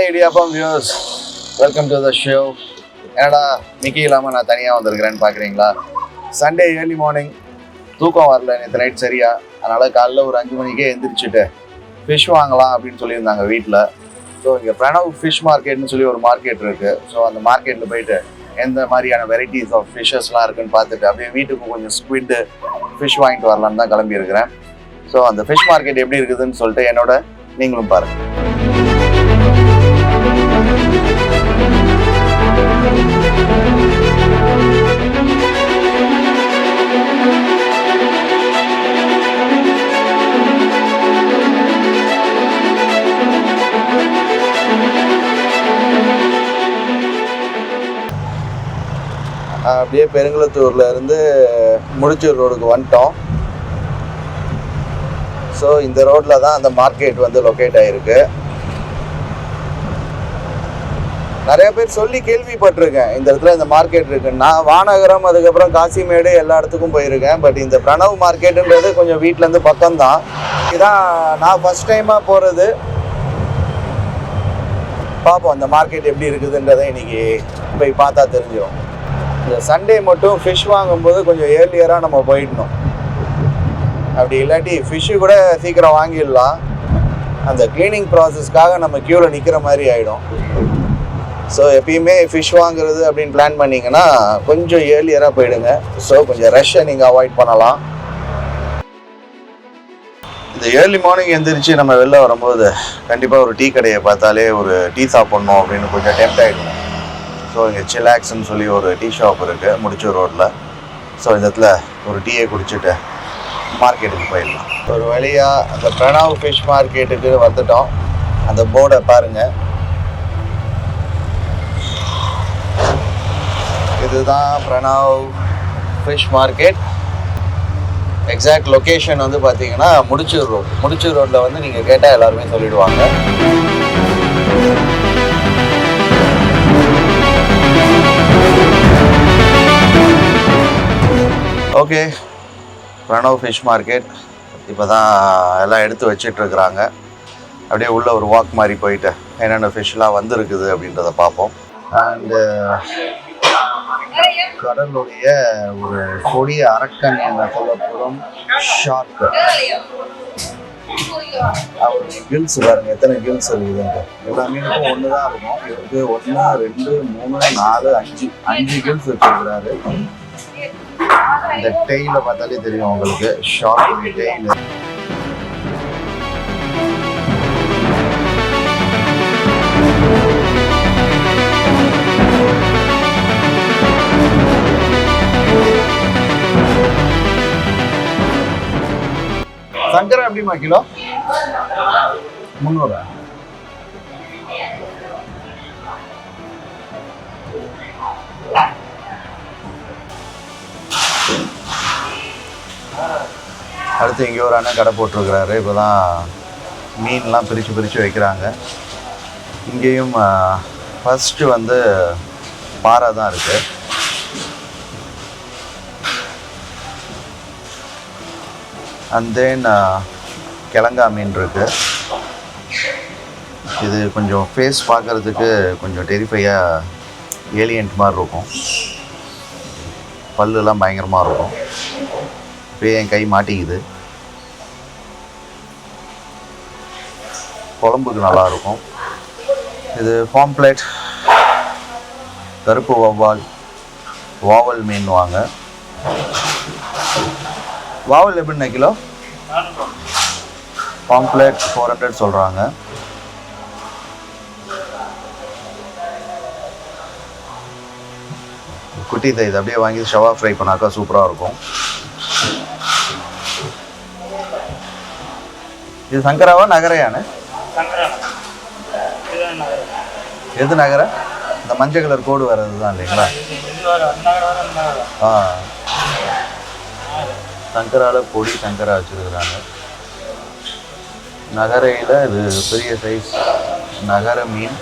Idiyappam views, welcome to the show. என்னடா Mickey இல்லாமல் நான் தனியாக வந்திருக்கிறேன்னு பார்க்குறீங்களா? சண்டே ஏர்லி மார்னிங் தூக்கம் வரல நேற்று நைட் சரியா. அதனால் காலைல ஒரு 5 மணிக்கே எந்திரிச்சிட்டு ஃபிஷ் வாங்கலாம் அப்படின்னு சொல்லியிருந்தாங்க வீட்டில். ஸோ இங்கே பிரணவ் ஃபிஷ் மார்க்கெட்னு சொல்லி ஒரு மார்க்கெட் இருக்குது. ஸோ அந்த மார்க்கெட்டில் போயிட்டு எந்த மாதிரியான வெரைட்டிஸ் ஆஃப் ஃபிஷ்ஷஸ்லாம் இருக்குன்னு பார்த்துட்டு அப்படியே வீட்டுக்கு கொஞ்சம் ஸ்குவிட்டு ஃபிஷ் வாங்கிட்டு வரலான்னு தான் கிளம்பியிருக்கிறேன். ஸோ அந்த ஃபிஷ் மார்க்கெட் எப்படி இருக்குதுன்னு சொல்லிட்டு என்னோட நீங்களும் பாருங்கள். அப்படியே பெருங்குளத்தூர்ல இருந்து முடிச்சூர் ரோடுக்கு வந்துட்டோம். ஸோ இந்த ரோட்ல தான் அந்த மார்க்கெட் வந்து லொக்கேட் ஆகிருக்கு. நிறைய பேர் சொல்லி கேள்விப்பட்டிருக்கேன் இந்த இடத்துல இந்த மார்க்கெட் இருக்குன்னு. நான் வானகரம் அதுக்கப்புறம் காசிமேடு எல்லா இடத்துக்கும் போயிருக்கேன். பட் இந்த பிரணவ் மார்க்கெட்டுன்றது கொஞ்சம் வீட்டிலேருந்து பக்கம்தான். இதுதான் நான் ஃபர்ஸ்ட் டைமாக போகிறது. பார்ப்போம் அந்த மார்க்கெட் எப்படி இருக்குதுன்றதை இன்னைக்கு போய் பார்த்தா தெரிஞ்சிடும். இந்த சண்டே மட்டும் ஃபிஷ் வாங்கும்போது கொஞ்சம் ஏர்லியராக நம்ம போயிடணும். அப்படி இல்லாட்டி ஃபிஷ்ஷு கூட சீக்கிரம் வாங்கிடலாம். அந்த க்ளீனிங் ப்ராசஸ்க்காக நம்ம க்யூவில் நிற்கிற மாதிரி ஆகிடும். ஸோ எப்பயுமே ஃபிஷ் வாங்குறது அப்படின்னு பிளான் பண்ணிங்கன்னா கொஞ்சம் ஏர்லியராக போயிடுங்க. ஸோ கொஞ்சம் ரஷ்ஷை நீங்கள் அவாய்ட் பண்ணலாம். இந்த ஏர்லி மார்னிங் எந்திரிச்சு நம்ம வெளில வரும்போது கண்டிப்பாக ஒரு டீ கடையை பார்த்தாலே ஒரு டீ சாப்பிட்ணும் அப்படின்னு கொஞ்சம் டெம்ப்ட் ஆகிடும். ஸோ இங்கே சிலாக்ஸ்ன்னு சொல்லி ஒரு டீ ஷாப் இருக்குது முடிச்சூர் ரோட்டில். ஸோ இந்த இடத்துல ஒரு டீயை குடிச்சிட்டு மார்க்கெட்டுக்கு போயிடலாம். ஒரு வழியாக அந்த பிரணவ் ஃபிஷ் மார்க்கெட்டுக்கு வந்துட்டோம். அந்த போர்டை பாருங்கள். இதுதான் Pranav fish market. Exact location வந்து பார்த்தீங்கன்னா முடிச்சூர் ரோடு. முடிச்சூர் ரோட்டில் வந்து நீங்கள் கேட்டால் எல்லாருமே சொல்லிடுவாங்க. ஓகே, பிரணவ் ஃபிஷ் மார்க்கெட் இப்போ தான் எல்லாம் எடுத்து வச்சிட்ருக்குறாங்க. அப்படியே உள்ளே ஒரு வாக் மாதிரி போயிட்டு என்னென்ன ஃபிஷ்லாம் வந்துருக்குது அப்படின்றத பார்ப்போம். அண்டு கடலுடைய ஒரு கொடிய அரக்கன் என்ற சொல்லப்படும் ஷார்க்கு. அவருடைய கில்ஸ் பாருங்க, எத்தனை கில்ஸ் இருக்குதுங்க. எல்லா மீனுக்கும் ஒன்று தான் இருக்கும். இவருக்கு 1 2 3 4 5 கில்ஸ் வச்சிருக்கிறாரு. இந்த டெய்ல பார்த்தாலே தெரியும் உங்களுக்கு, ஷார்க் டெய்ல். சங்கரா எப்படிமா கிலோ? 300. அடுத்து இங்கே ஒரு அண்ணன் கடை போட்டிருக்கிறாரு. இப்போ தான் மீன்லாம் பிரித்து வைக்கிறாங்க. இங்கேயும் ஃபஸ்ட்டு வந்து பாறை தான் இருக்குது. அண்ட் தென் கிழங்கா மீன் இருக்குது. இது கொஞ்சம் ஃபேஸ் பார்க்குறதுக்கு கொஞ்சம் டெரிஃபையாக ஏலியன்ட் மாதிரி இருக்கும். பல்லுலாம் பயங்கரமாக இருக்கும். இப்போ என் கை மாட்டிக்குது. குழம்புக்கு நல்லாயிருக்கும். இது பாம்ப்ளேட், கருப்பு வாவல் மீன் வாங்க. வாவல் எப்படின்னா கிலோ? பாம்ப்ளேட் 400 சொல்கிறாங்க. குட்டி இது அப்படியே வாங்கி ஷவா ஃப்ரை பண்ணாக்கா சூப்பராக இருக்கும். இது சங்கராவா நகரையானு? எது நகர? இந்த மஞ்சள் கலர் கோடு வர்றது தான் இல்லைங்களா? சங்கரால பொடி சங்கரா வச்சுருக்குறாங்க. நகரையில் இது பெரிய சைஸ் நகர மீன்.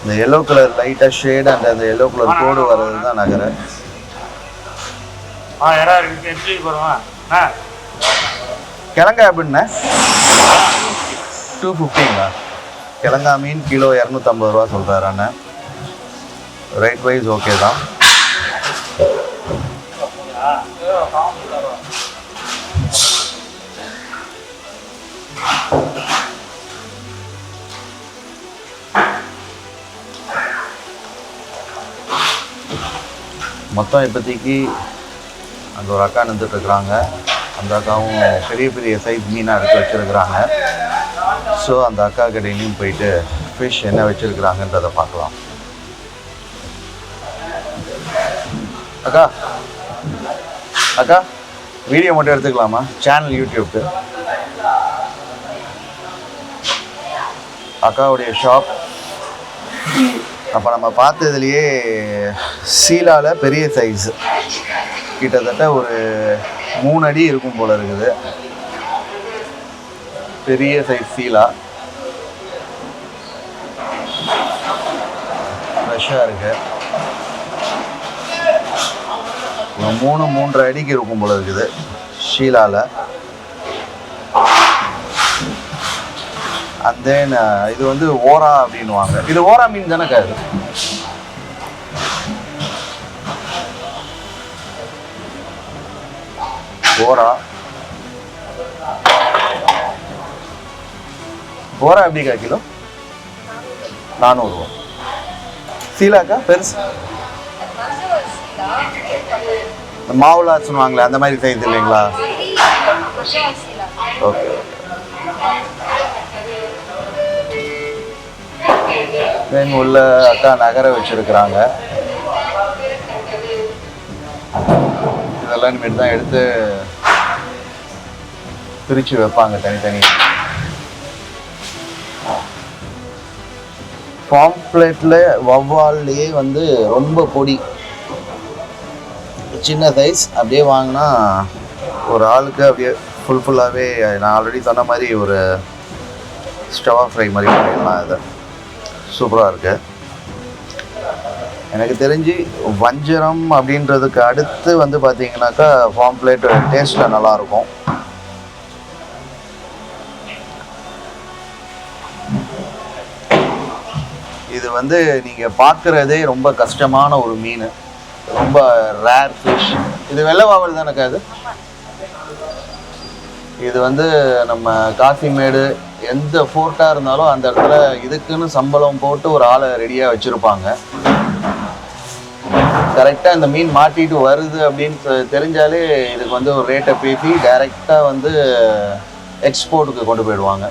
இந்த எல்லோ கலர் லைட்டாக ஷேட் அந்த எல்லோ கலர் கோடு வர்றது தான் நகரை. கிழங்கா எப்படின்னா 250ங்களா? கிழங்கா மீன் கிலோ 250 ரூபா சொல்கிறாரு அண்ணன். ரேட் வைஸ் ஓகே தான். மொத்தம் இப்போதைக்கு அந்த ஒரு அக்கா நின்றுட்டுருக்குறாங்க. அந்த அக்காவும் பெரிய பெரிய சைஸ் மீனாக எடுத்து வச்சுருக்குறாங்க. ஸோ அந்த அக்கா கடையிலையும் போயிட்டு ஃபிஷ் என்ன வச்சுருக்குறாங்கன்றதை பார்க்கலாம். அக்கா அக்கா வீடியோ மட்டும் எடுத்துக்கலாமா? சேனல் யூடியூப்க்கு. அக்காவுடைய ஷாப். அப்போ நம்ம பார்த்ததுலேயே சீலாவில் பெரிய சைஸு கிட்டத்தட்ட ஒரு 3 அடி இருக்கும் போல் இருக்குது. பெரிய சைஸ் சீலா ஃப்ரெஷ்ஷாக இருக்குது. 3-3.5 அடிக்கு இருக்கும் போல் இருக்குது ஷீலாவில். அண்ட் தென் இது வந்து ஓரா அப்படின்வாங்க. இது ஓரா மீன் தானேக்கா? இது ஓரா. ஓரா எப்படிக்கா கிலோ? 400 ரூபா. சீலாக்கா பெருசு மாவுலா சொல்லுவாங்களே அந்த மாதிரி சைஸ் இல்லைங்களா? ஓகே. தென் உள்ள அக்கா நகர வச்சிருக்கிறாங்க. இதெல்லாம் இனிமேல் தான் எடுத்து பிரித்து வைப்பாங்க தனித்தனி. பாம்ப்ளேட்டில் வவ்வால்லையே வந்து ரொம்ப பொடி சின்ன சைஸ் அப்படியே வாங்கினா ஒரு ஆளுக்கு அப்படியே ஃபுல்லாகவே நான் ஆல்ரெடி சொன்ன மாதிரி ஒரு ஸ்டவ் ஃப்ரை மாதிரி பண்ணிடலாம். இது சூப்பராக இருக்குது. எனக்கு தெரிஞ்சு வஞ்சரம் அப்படின்றதுக்கு அடுத்து வந்து பார்த்தீங்கன்னாக்கா பாம்ப்ளேட் டேஸ்ட்டில் நல்லாயிருக்கும். இது வந்து நீங்கள் பார்க்குறதே ரொம்ப கஷ்டமான ஒரு மீன், ரொம்ப ரேர் ஃபிஷ். இது வெள்ளை வாவல் தானேக்கா? இது வந்து நம்ம காசிமேடு எந்த ஃபோர்ட்டாக இருந்தாலும் அந்த இடத்துல இதுக்குன்னு சம்பளம் போட்டு ஒரு ஆளை ரெடியாக வச்சுருப்பாங்க. கரெக்டாக இந்த மீன் மாட்டிட்டு வருது அப்படின்னு தெரிஞ்சாலே இதுக்கு வந்து ஒரு ரேட்டை பேசி டைரெக்டாக வந்து எக்ஸ்போர்ட்டுக்கு கொண்டு போயிடுவாங்க.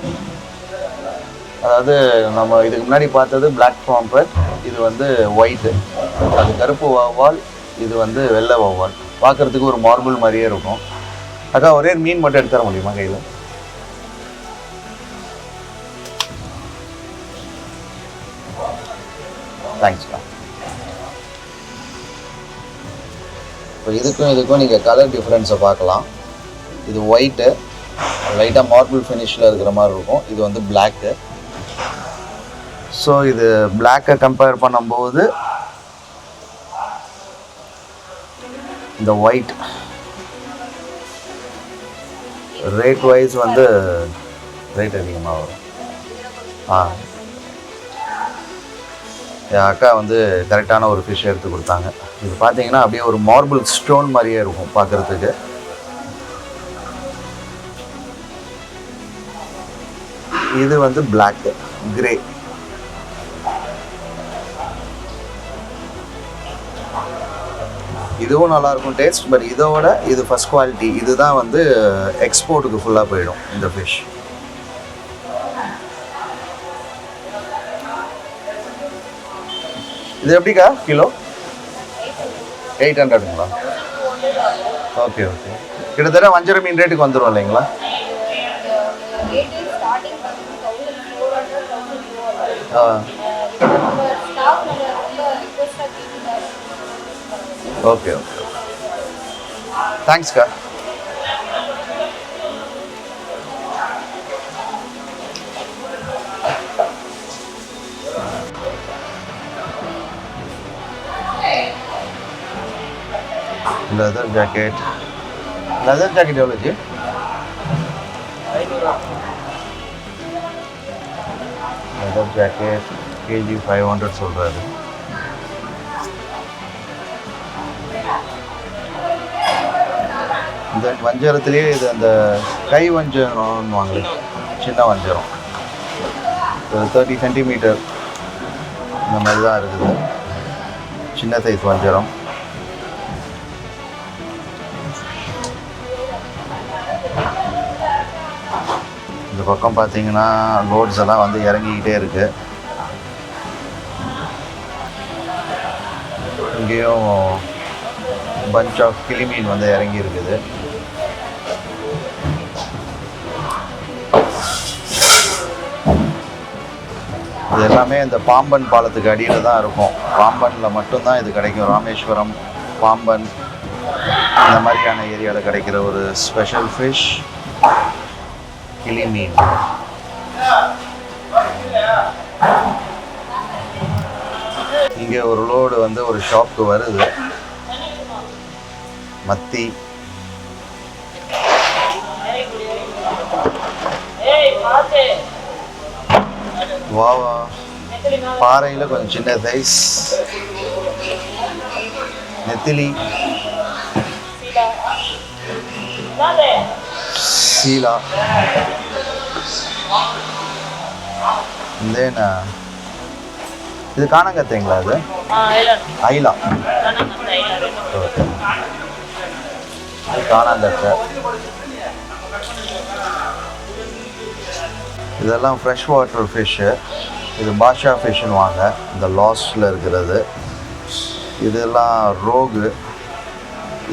அதாவது நம்ம இதுக்கு முன்னாடி பார்த்தது பிளாக் பாம்ப்ளேட், இது வந்து ஒயிட்டு, அது கருப்பு வவ்வால், இது வந்து வெள்ளை வவ்வால். பார்க்குறதுக்கு ஒரு மார்பிள் மாதிரியே இருக்கும். அக்கா ஒரே மீன் மட்டும் எடுத்து தர முடியுமா கையில்? தேங்க்ஸ்க்கா. இப்போ இதுக்கும் நீங்கள் கலர் டிஃப்ரென்ஸை பார்க்கலாம். இது ஒயிட்டு லைட்டாக மார்பிள் ஃபினிஷில் இருக்கிற மாதிரி இருக்கும். இது வந்து பிளாக்கு. ஸோ இது பிளாக்கை கம்பேர் பண்ணும்போது இந்த ஒயிட் ரேட் வைஸ் வந்து ரேட் அதிகமாக வரும். என் அக்கா வந்து கரெக்டான ஒரு ஃபிஷ் எடுத்து கொடுத்தாங்க. இது பார்த்தீங்கன்னா அப்படியே ஒரு மார்பிள் ஸ்டோன் மாதிரியே இருக்கும் பார்க்குறதுக்கு. இது வந்து பிளாக் கிரே. இதுவும் நல்லாயிருக்கும் டேஸ்ட். பட் இதோட இது ஃபஸ்ட் குவாலிட்டி. இதுதான் வந்து எக்ஸ்போர்ட்டுக்கு ஃபுல்லாக போயிடும் இந்த ஃபிஷ். இது எப்படிக்கா கிலோ? 800ங்களா? Okay okay. கிட்டத்தட்ட வஞ்சர மீன் ரேட்டுக்கு வந்துடும் இல்லைங்களா? Okay okay. தேங்க்ஸ்க்கா. லெதர் ஜாக்கெட் எவ்வளோச்சு? லெதர் ஜாக்கெட் கேஜி 500 சொல்கிறாரு. இந்த வஞ்சரத்துலேயே இது அந்த கை வஞ்சரம்னு வாங்கல, சின்ன வஞ்சரம் 30 சென்டிமீட்டர் இந்த மாதிரி தான் இருக்குது, சின்ன சைஸ் வஞ்சரம். இந்த பக்கம் பார்த்தீங்கன்னா லோட்ஸ் எல்லாம் வந்து இறங்கிக்கிட்டே இருக்கு. இங்கேயும் பஞ்ச் ஆஃப் கிளிமீன் வந்து இறங்கி இருக்குது. இது எல்லாமே இந்த பாம்பன் பாலத்துக்கு அடியில் தான் இருக்கும். பாம்பனில் மட்டும்தான் இது கிடைக்கும். ராமேஸ்வரம், பாம்பன் இந்த மாதிரியான ஏரியாவில் கிடைக்கிற ஒரு ஸ்பெஷல் ஃபிஷ் கிளிமீன். இங்கே ஒரு லோடு வந்து ஒரு ஷாப்புக்கு வருது. மத்தி, வாவா, பாறையில் கொஞ்சம் சின்ன சைஸ் நெத்திலி, சீலா, இது காணங்கத்தைங்களா? அது ஐலா, காணாங்கத்தை. இதெல்லாம் ஃப்ரெஷ் வாட்டர் ஃபிஷ்ஷு. இது பாஷா ஃபிஷ்ஷுன்னு வாங்க, இந்த லாஸ்டில் இருக்கிறது. இதெல்லாம் ரோகு,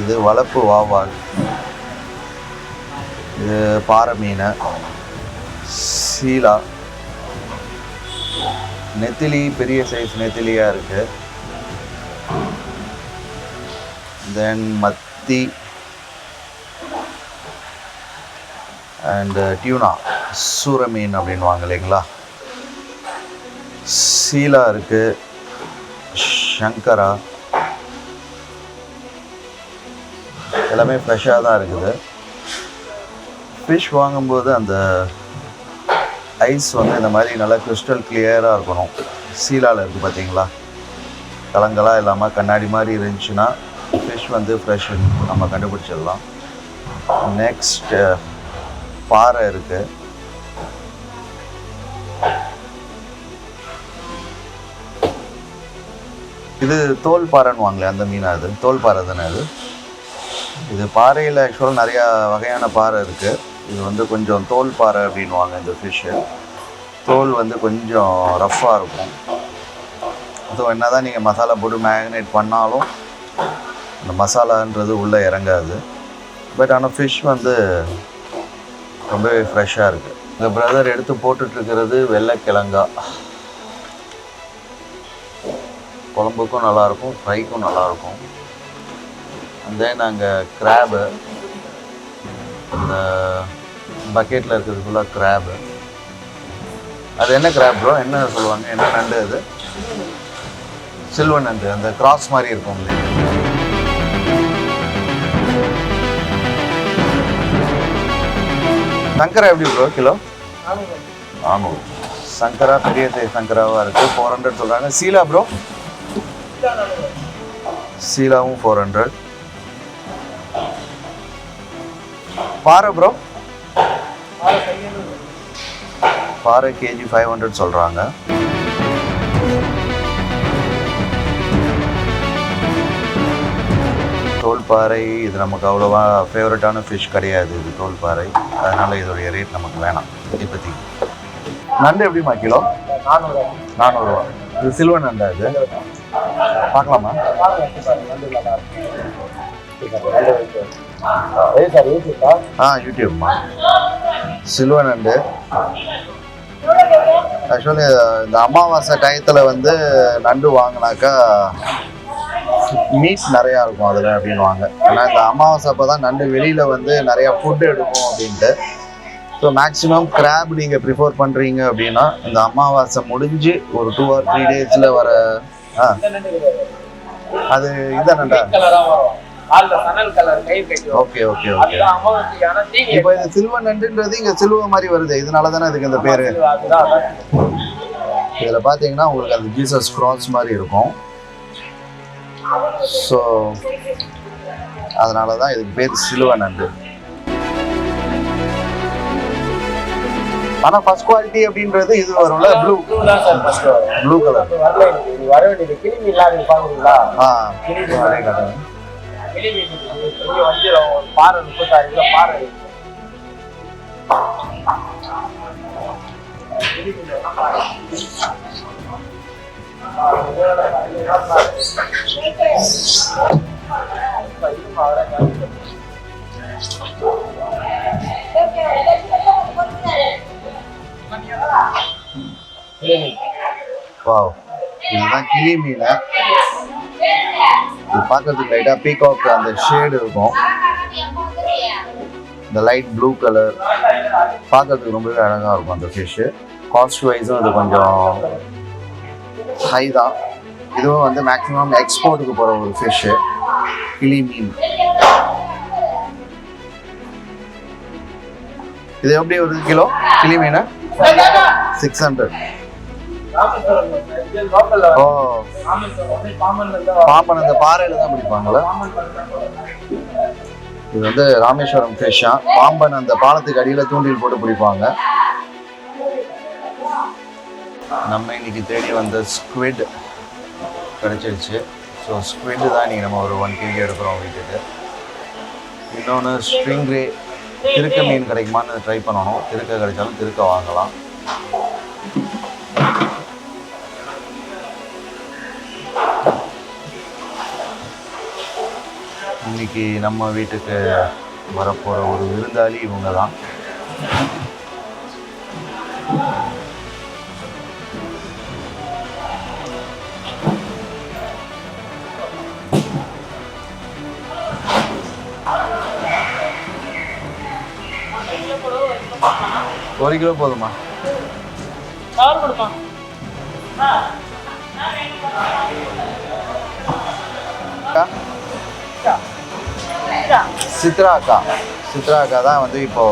இது வளர்ப்பு வாவால், இது பாறை மீன், சீலா, நெத்திலி, பெரிய சைஸ் நெத்திலியாக இருக்குது. தென் மத்தி அண்ட் டியூனா, சூர மீன் அப்படின்வாங்க இல்லைங்களா. சீலா இருக்குது, சங்கரா, எல்லாமே ஃப்ரெஷ்ஷாக தான் இருக்குது. ஃபிஷ் வாங்கும்போது அந்த ஐஸ் வந்து இந்த மாதிரி நல்லா கிறிஸ்டல் கிளியராக இருக்கணும். சீலாவில் இருக்குது பார்த்தீங்களா, கலங்களாக இல்லாமல் கண்ணாடி மாதிரி இருந்துச்சுன்னா ஃபிஷ் வந்து ஃப்ரெஷ் நம்ம கண்டுபிடிச்சிடலாம். நெக்ஸ்ட் பாறை இருக்குது. இது தோல் பாறைன்னு வாங்களே, அந்த மீனா? அது தோல் பாறை தானே அது? இது பாறையில் ஆக்சுவலாக நிறையா வகையான பாறை இருக்குது. இது வந்து கொஞ்சம் தோல் பாறை அப்படின்வாங்க இந்த ஃபிஷ்ஷு. தோல் வந்து கொஞ்சம் ரஃப்பாக இருக்கும். ஸோ என்ன தான் நீங்கள் மசாலா போட்டு மேரினேட் பண்ணாலும் அந்த மசாலான்றது உள்ளே இறங்காது. பட் ஆனால் ஃபிஷ் வந்து ரொம்பவே ஃப்ரெஷ்ஷாக இருக்குது. எங்கள் பிரதர் எடுத்து போட்டுட்ருக்கிறது வெள்ளைக்கிழங்கா. குழம்புக்கும் நல்லாயிருக்கும், ஃப்ரைக்கும் நல்லாயிருக்கும். அண்ட் தென் நாங்கள் கிராபு, இந்த பக்கெட்டில் இருக்கிறது ஃபுல்லாக கிராபு. அது என்ன கிராப் ப்ரோ? என்ன சொல்லுவாங்க? என்ன நண்டு அது? சில்வர் நண்டு, அந்த கிராஸ் மாதிரி இருக்கும். சங்கரா எப்படி ப்ரோ கிலோ? 400. சங்கரா பெரிய சைஸ் சங்கராவாக இருக்குது, 400 சொல்கிறாங்க. சீலா ப்ரோ? சீலாவும் 400. பாறை ப்ரோ? பாறை கேஜி 500 சொல்கிறாங்க. தோல்பாறை இது நமக்கு அவ்வளோவா ஃபேவரட்டான ஃபிஷ் கிடையாது. இது தோல்பாறை, அதனால் இதோடைய ரேட் நமக்கு வேணாம் இப்போதைக்கு. நண்டு எப்படிமா கிலோ? 400 ரூபா. இது சில்வர் நண்டா? இது பார்க்கலாமா? யூடியூப்மா. சில்வர் நண்டு ஆக்சுவலி இந்த அமாவாசை டயத்தில் வந்து நண்டு வாங்கினாக்கா மீட் நிறையா இருக்கும் அதில் அப்படின்வாங்க. ஏன்னா இந்த அமாவாசை அப்போ தான் நண்டு வெளியில் வந்து நிறையா ஃபுட்டு எடுக்கும் அப்படின்ட்டு. ஸோ மேக்ஸிமம் கிராப் நீங்கள் ப்ரிஃபர் பண்ணுறீங்க அப்படின்னா இந்த அமாவாசை முடிஞ்சு ஒரு 2 or 3 days வர அது இந்த நண்டா? Okay okay okay. இப்போ இது சில்வர் நண்டுன்றது இங்கே சில்வர் மாதிரி வருது, இதனால தானே இதுக்கு இந்த பேர். இதில் பார்த்தீங்கன்னா உங்களுக்கு அந்த ஜீசஸ் கிராஸ் மாதிரி இருக்கும். ஸோ அதனால தான் இதுக்கு பேர் சிலுவை நண்டு. ஆனால் ஃபர்ஸ்ட் குவாலிட்டி அப்படின்றது இது வரும்ல, ப்ளூ ப்ளூ கலர் வர வேண்டியது. கிளி மீன் பாருங்களா? கிளி மீன் வஞ்சிரம் பாறை 36 கிலோ பாறை. வாவ், இதுதான் கிளி மீன். இது பார்க்கறதுக்கு லைட்டாக பீகாக் அந்த ஷேடு இருக்கும். இந்த லைட் ப்ளூ கலர் பார்க்கறதுக்கு ரொம்பவே அழகாக இருக்கும் அந்த ஃபிஷ்ஷு. காஸ்ட் வைஸும் அது கொஞ்சம் ஹை தான். இதுவும் வந்து மேக்ஸிமம் எக்ஸ்போர்ட்டுக்கு போகிற ஒரு ஃபிஷ்ஷு கிளி மீன். இது எப்படி ஒரு கிலோ கிளி மீன்? 600. ஓ, பாம்பன் அந்த பாறையில தான் பிடிப்பாங்களா? இது வந்து ராமேஸ்வரம் ஃபிஷ்ஷா. பாம்பன் அந்த பாலத்துக்கு அடியில தூண்டில் போட்டு பிடிப்பாங்க. நம்ம இன்னைக்கு தேடி வந்த ஸ்குவிட் கிடைச்சிருச்சு. ஸோ ஸ்குவிட் தான் இன்னைக்கு நம்ம ஒரு 1 kg எடுக்கிறோம் வீட்டுக்கு. இன்னொன்று ஸ்ட்ரிங்ரே, திருக்க மீன் கிடைக்குமான்னு ட்ரை பண்ணணும். திருக்க கிடைச்சாலும் திருக்க வாங்கலாம். இன்னைக்கு நம்ம வீட்டுக்கு வரப்போகிற ஒரு விருந்தாளி இவங்க தான். ஒரு கிலோ போதுமா? சித்ரா அக்கா தான் வந்து இப்போ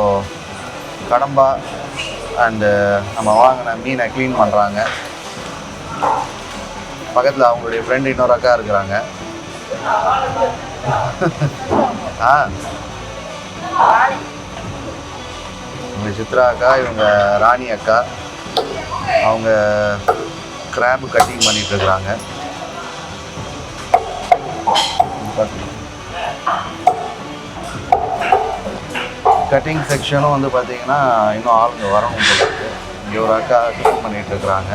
கடம்பா அண்டு நம்ம வாங்கின மீனை க்ளீன் பண்ணுறாங்க. பக்கத்தில் அவங்களுடைய ஃப்ரெண்டு இன்னொரு அக்கா இருக்கிறாங்க. இவங்க சித்ரா அக்கா, இவங்க ராணி அக்கா. அவங்க கிராப் கட்டிங் பண்ணிட்டு இருக்கிறாங்க. கட்டிங் செக்ஷனும் வந்து பார்த்தீங்கன்னா இன்னும் ஆளுங்க வரணும் போல இருக்குது. இங்கே ஒரு அக்கா க்ளீன் பண்ணிட்டு இருக்கிறாங்க.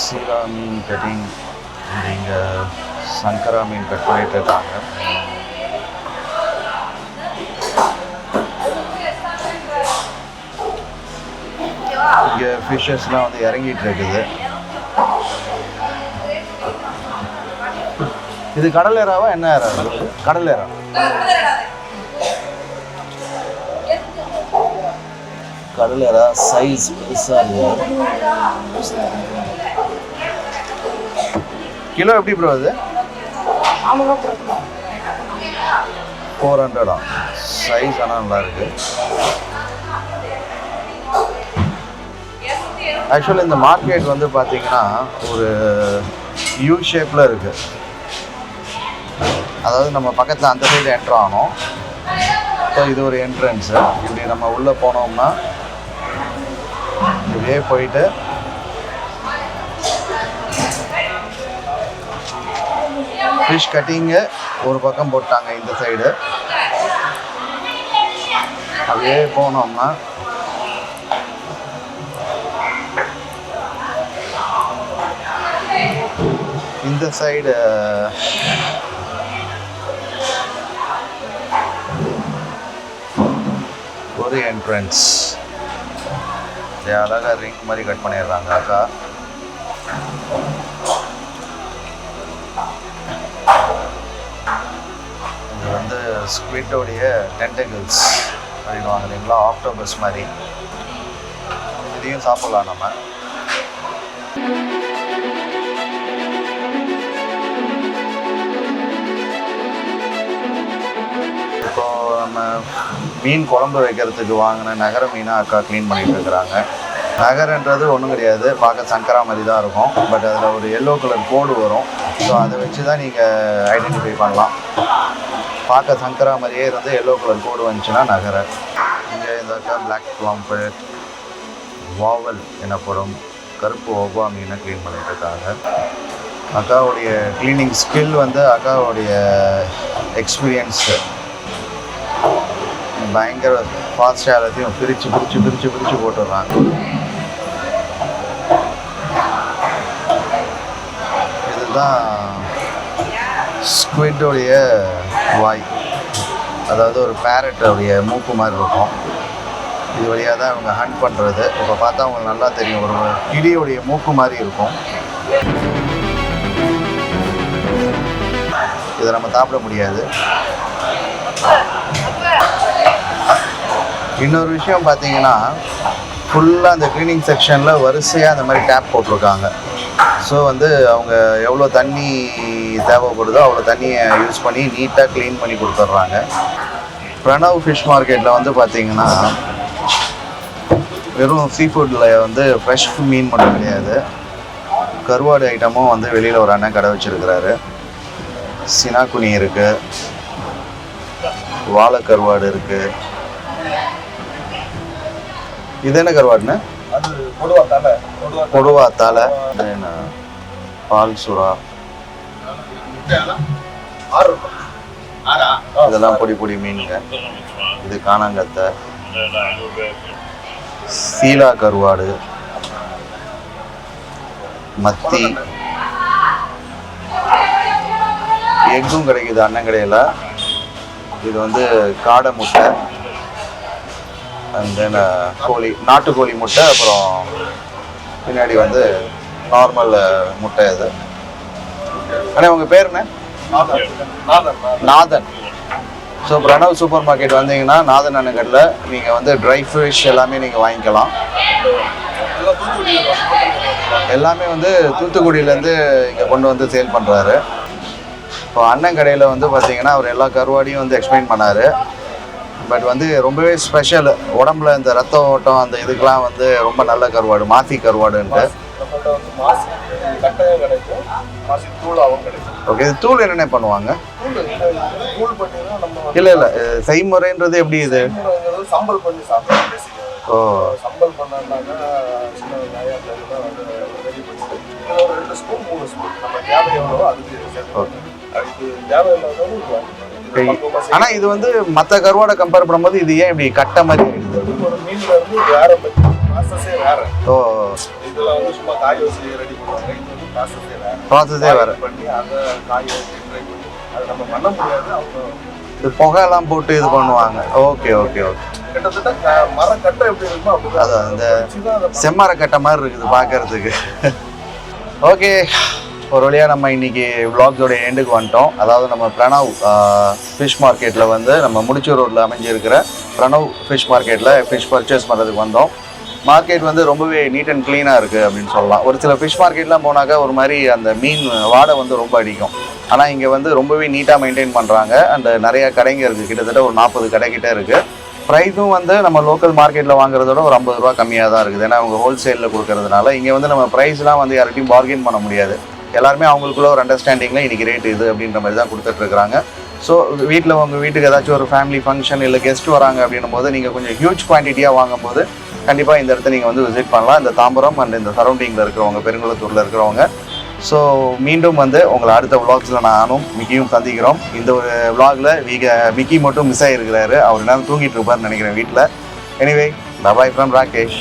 சீரா மீன் கட்டிங், இங்கே சங்கரா மீன் கட் பண்ணிட்டு இருக்காங்க. இங்கே ஃபிஷ்ஷஸ்லாம் வந்து இறங்கிட்டு இருக்குது. இது கடல் ஏறாவா என்ன ஏறா? கடல் ஏறா. கடல் ஏறா சைஸ் பெருசாக இருக்கு. கிலோ எப்படி ப்ரோ அது? 400. சைஸ் ஆனால் நல்லா இருக்கு. ஆக்சுவலி இந்த மார்க்கெட் வந்து பார்த்தீங்கன்னா ஒரு யூ ஷேப்பில் இருக்குது. அதாவது நம்ம பக்கத்தில் அந்த சைடு என்ட்ரு ஆகணும். ஸோ இது ஒரு என்ட்ரன்ஸு. இப்படி நம்ம உள்ளே போனோம்னா இப்படியே போயிட்டு ஃபிஷ் கட்டிங்கு ஒரு பக்கம் போட்டாங்க இந்த சைடு. அப்படியே போனோம்னா இந்த சைடு ஒரு என்ட்ரன்ஸ். அழகாக ரிங் மாதிரி கட் பண்ணிடுறாங்க அக்கா. இது வந்து ஸ்குவிட்டோடைய டென்டகிள்ஸ் அப்படின்வாங்க இல்லைங்களா, ஆக்டோபஸ் மாதிரி. இதையும் சாப்பிட்லாம் நம்ம. நம்ம மீன் குழம்பு வைக்கிறதுக்கு வாங்கின நகர மீனை அக்கா க்ளீன் பண்ணிட்டு இருக்கிறாங்க. நகரன்றது ஒன்றும் கிடையாது, பார்க்க சங்கரா மாதிரி தான் இருக்கும். பட் அதில் ஒரு எல்லோ கலர் கோடு வரும். ஸோ அதை வச்சு தான் நீங்கள் ஐடென்டிஃபை பண்ணலாம். பார்க்க சங்கரா மாதிரியே இருந்து எல்லோ கலர் கோடு வந்துச்சுன்னா நகர. இங்கே இந்த அக்கா பிளாக் ப்ளாம்பெட் வாவல் எனப்படும் கருப்பு ஒவ்வா மீனை க்ளீன் பண்ணிட்டு இருக்காங்க. அக்காவுடைய க்ளீனிங் ஸ்கில் வந்து அக்காவுடைய எக்ஸ்பீரியன்ஸு பயங்கர ஃபாஸ்ட்டாக எல்லாத்தையும் பிரித்து போட்டுடுறாங்க. இதுதான் ஸ்குவிட்டோடைய வாய், அதாவது ஒரு பேரட்டோடைய மூக்கு மாதிரி இருக்கும். இது வழியாக தான் அவங்க ஹண்ட் பண்ணுறது. இப்போ பார்த்தா அவங்களுக்கு நல்லா தெரியும், ஒரு கிளியோடைய மூக்கு மாதிரி இருக்கும். இதை நம்ம சாப்பிட முடியாது. இன்னொரு விஷயம் பார்த்தீங்கன்னா, ஃபுல்லாக அந்த க்ளீனிங் செக்ஷனில் வரிசையாக அந்த மாதிரி டேப் போட்டிருக்காங்க. ஸோ வந்து அவங்க எவ்வளோ தண்ணி தேவைப்படுதோ அவ்வளோ தண்ணியை யூஸ் பண்ணி நீட்டாக க்ளீன் பண்ணி கொடுத்துட்றாங்க. பிரணவ் ஃபிஷ் மார்க்கெட்டில் வந்து பார்த்திங்கன்னா வெறும் சீ ஃபுட்டில் வந்து ஃப்ரெஷ் மீன் மட்டும் கிடையாது, கருவாடு ஐட்டமும் வந்து வெளியில் ஒரு அண்ணன் கடை வச்சுருக்கிறாரு. சினாக்குனி இருக்குது, வாழை கருவாடு இருக்குது. இது என்ன கருவாடுன்னு? கொடுவா தலை, பால் சுறா, இதெல்லாம் பொடி பொடி மீனுங்க. இது காணாங்கத்தை, சீலா கருவாடு, மத்தி, எக்கும் கிடைக்குது அண்ணன் கடையில். இது வந்து காடை முட்டை, அண்ட் தென் கோழி, நாட்டுக்கோழி முட்டை, அப்புறம் பின்னாடி வந்து நார்மல் முட்டை. இது அண்ணா உங்கள் பேர் என்ன? நாதன். ஸோ பிரணவ் சூப்பர் மார்க்கெட் வந்தீங்கன்னா நாதன் அண்ணன் கடையில் நீங்கள் வந்து ட்ரை ஃபிஷ் எல்லாமே நீங்கள் வாங்கிக்கலாம். எல்லாமே வந்து தூத்துக்குடியிலேருந்து இங்கே கொண்டு வந்து சேல் பண்ணுறாரு. இப்போ அண்ணன் கடையில் வந்து பார்த்தீங்கன்னா அவர் எல்லா கருவாடியும் வந்து எக்ஸ்பிளைன் பண்ணார். பட் வந்து ரொம்பவே ஸ்பெஷல், உடம்புல இந்த ரத்த ஓட்டம் அந்த இதுக்கெலாம் வந்து ரொம்ப நல்ல கருவாடு, மாசி கருவாடுன்ட்டு. ஓகே, இது தூள் என்னென்ன பண்ணுவாங்க? இல்லை செய்முறைன்றது எப்படி இது? சாம்பல் பண்ணி சாப்பிடுவோம். ஓ, சம்பல் பண்ணாங்க சின்ன வெங்காயம் ரெடி பண்ணிட்டு ஒரு 2 ஸ்பூன் 3 ஸ்பூன் நம்ம தேவை எவ்வளவோ அதுக்கு அதுக்கு தேவை இல்லாதவங்க. ஆனா இது வந்து மற்ற கருவாடை கம்பேர் பண்ணும்போது இது ஏன் இப்படி கட்டை மாதிரி இருக்குது? ஒரு மீன்ல இருந்து வேற ப்ராசஸே வேற. ஓ, இதுல வந்து சும்மா காய வச்சு ரெடி பண்ணுவாங்க. இது வந்து ப்ராசஸே வேற பண்ணி அதை காய வச்சு ட்ரை பண்ணி அதை நம்ம பண்ண முடியாது. அவங்க இது புகையெல்லாம் போட்டு இது பண்ணுவாங்க. Okay okay okay. கிட்டத்தட்ட மரக்கட்டை எப்படி இருக்குமோ அப்படி அதான் அந்த செம்மரக்கட்டை மாதிரி இருக்குது பார்க்கறதுக்கு. ஓகே, ஒரு வழியாக நம்ம இன்னைக்கு விளாக்ஸோட எண்டுக்கு வந்துட்டோம். அதாவது நம்ம பிரணவ் ஃபிஷ் மார்க்கெட்டில் வந்து நம்ம முடிச்சூர் ரோட்டில் அமைஞ்சிருக்கிற பிரணவ் ஃபிஷ் மார்க்கெட்டில் ஃபிஷ் பர்ச்சேஸ் பண்ணுறதுக்கு வந்தோம். மார்க்கெட் வந்து ரொம்பவே நீட் அண்ட் க்ளீனாக இருக்குது அப்படின்னு சொல்லலாம். ஒரு சில ஃபிஷ் மார்க்கெட்லாம் போனாக்கா ஒரு மாதிரி அந்த மீன் வாடை வந்து ரொம்ப அடிக்கும். ஆனால் இங்கே வந்து ரொம்பவே நீட்டாக மெயின்டைன் பண்ணுறாங்க. அண்ட் நிறையா கடைங்க இருக்குது, கிட்டத்தட்ட ஒரு 40 கடைக்கிட்ட இருக்குது. ப்ரைஸும் வந்து நம்ம லோக்கல் மார்க்கெட்டில் வாங்குறதோட ஒரு 50 ரூபா கம்மியாக தான் இருக்குது. ஏன்னா அவங்க ஹோல்சேலில் கொடுக்கறதுனால இங்கே வந்து நம்ம ப்ரைஸ்லாம் வந்து யார்கிட்டையும் பார்கெயின் பண்ண முடியாது. எல்லாருமே அவங்களுக்குள்ள ஒரு அண்டர்ஸ்டாண்டிங்கில் இன்றைக்கி ரேட் இது அப்படின்ற மாதிரி தான் கொடுத்துட்ருக்குறாங்க. ஸோ வீட்டில் உங்கள் வீட்டுக்கு ஏதாச்சும் ஒரு ஃபேமிலி ஃபங்க்ஷன் இல்லை கெஸ்ட் வராங்க அப்படின்னும் போது நீங்கள் கொஞ்சம் ஹியூஜ் குவான்டிட்டியாக வாங்கும்போது கண்டிப்பாக இந்த இடத்த நீங்கள் வந்து விசிட் பண்ணலாம். இந்த தாம்பரம் அண்ட் இந்த சரௌண்டிங்கில் இருக்கிறவங்க, பெருங்குளத்தூரில் இருக்கிறவங்க. ஸோ மீண்டும் வந்து உங்களை அடுத்த விளாக்ஸில் நானும் மிக்கியும் சந்திக்கிறோம். இந்த ஒரு விளாகில் மிக்கி மட்டும் மிஸ் ஆகிருக்கிறாரு. அவர் என்ன தூங்கிட்டு இருப்பார்னு நினைக்கிறேன் வீட்டில். Anyway, bye from Rakesh.